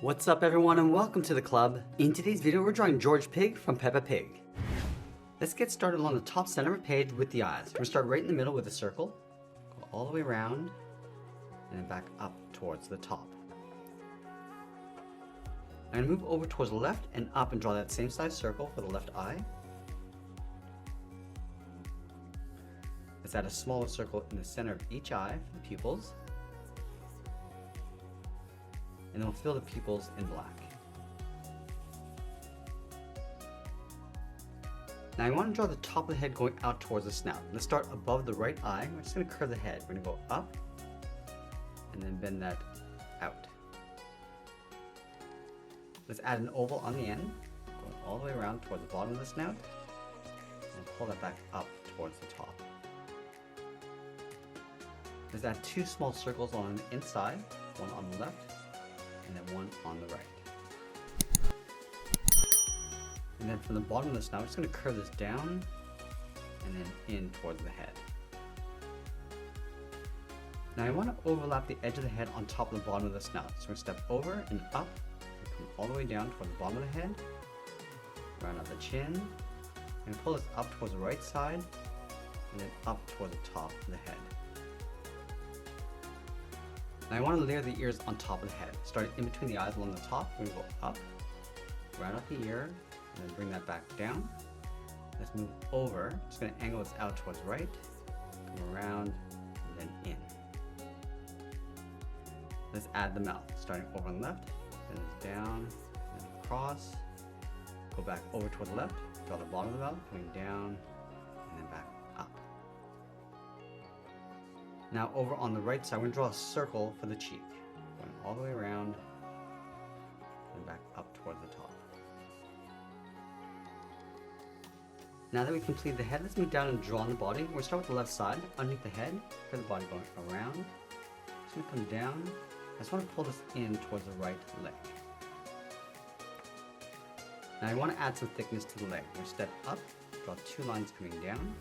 What's up everyone and welcome to the club. In today's video we're drawing George Pig from Peppa Pig. Let's get started along the top center of the page with the eyes. We're going to start right in the middle with a circle, go all the way around, and then back up towards the top. I'm going to move over towards the left and up and draw that same size circle for the left eye. Let's add a smaller circle in the center of each eye for the pupils. And then we'll fill the pupils in black. Now I want to draw the top of the head going out towards the snout. Let's start above the right eye. We're just going to curve the head. We're going to go up and then bend that out. Let's add an oval on the end, going all the way around toward the bottom of the snout, and pull that back up towards the top. Let's add two small circles on the inside, one on the left, and then one on the right. And then from the bottom of the snout, we're just going to curve this down and then in towards the head. Now I want to overlap the edge of the head on top of the bottom of the snout. So we're going to step over and up, and come all the way down toward the bottom of the head, round out the chin, and pull this up towards the right side, and then up towards the top of the head. Now I want to layer the ears on top of the head. Starting in between the eyes along the top, we're going to go up, round out the ear, and then bring that back down. Let's move over. Just going to angle this out towards the right, come around, and then in. Let's add the mouth. Starting over on the left, bend this down, and across. Go back over toward the left, draw the bottom of the mouth, coming down, and then back up. Now over on the right side, we're going to draw a circle for the cheek, going all the way around and back up towards the top. Now that we've completed the head, let's move down and draw on the body. We're going to start with the left side, underneath the head, for the body going around. Just going to come down. I just want to pull this in towards the right leg. Now I want to add some thickness to the leg. We're going to step up, draw two lines coming down,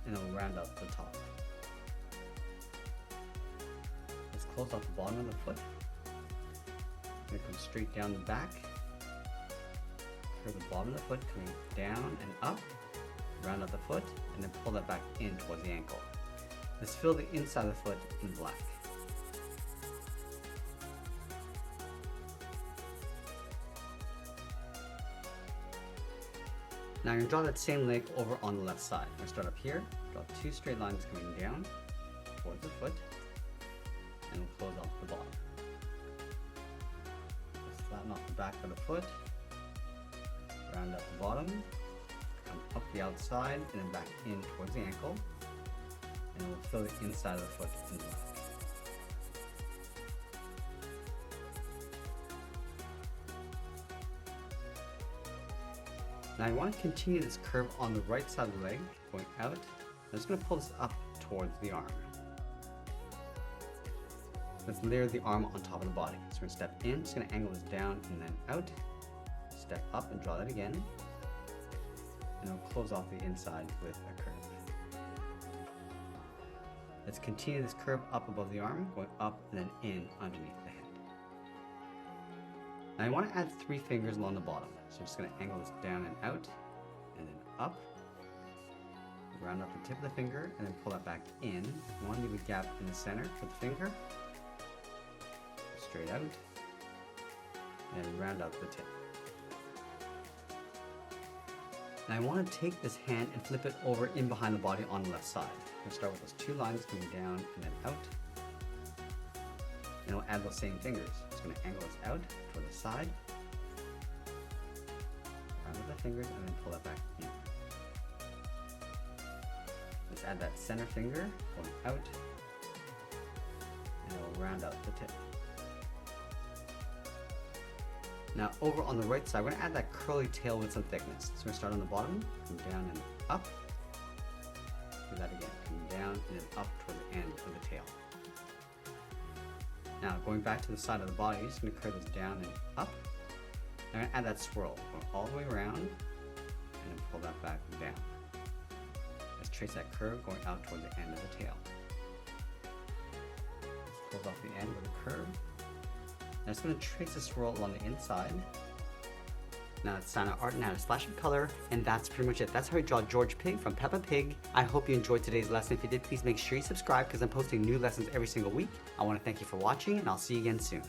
and then we'll round out the top. Let's close off the bottom of the foot. We're going to come straight down the back, curve the bottom of the foot coming down and up, round out the foot, and then pull that back in towards the ankle. Let's fill the inside of the foot in black. Now you're going to draw that same leg over on the left side. We're going to start up here, draw two straight lines coming down towards the foot, and we'll close off the bottom. Let's flatten off the back of the foot, round up the bottom, come up the outside, and then back in towards the ankle, and we'll fill the inside of the foot in black. Now I want to continue this curve on the right side of the leg, going out. I'm just going to pull this up towards the arm. Let's layer the arm on top of the body. So we're going to step in, just going to angle this down and then out. Step up and draw that again. And we'll close off the inside with a curve. Let's continue this curve up above the arm, going up and then in underneath the head. Now I want to add three fingers along the bottom. So I'm just going to angle this down and out, and then up, round up the tip of the finger, and then pull that back in. You want to leave a gap in the center for the finger, straight out, and round out the tip. Now I want to take this hand and flip it over in behind the body on the left side. I'm going to start with those two lines coming down and then out, and we'll add those same fingers. Just going to angle this out toward the side, with the fingers, and then pull that back in. Let's add that center finger going out, and we'll round out the tip. Now over on the right side, we're going to add that curly tail with some thickness. So we're going to start on the bottom, come down and up, do that again, come down and then up toward the end of the tail. Now going back to the side of the body, just going to curve this down and up. I'm going to add that swirl, going all the way around, and then pull that back down. Let's trace that curve going out toward the end of the tail. Let's close off the end with a curve, I'm just going to trace a swirl along the inside. Now it's time to art and add a splash of color, and that's pretty much it. That's how we draw George Pig from Peppa Pig. I hope you enjoyed today's lesson. If you did, please make sure you subscribe because I'm posting new lessons every single week. I want to thank you for watching, and I'll see you again soon.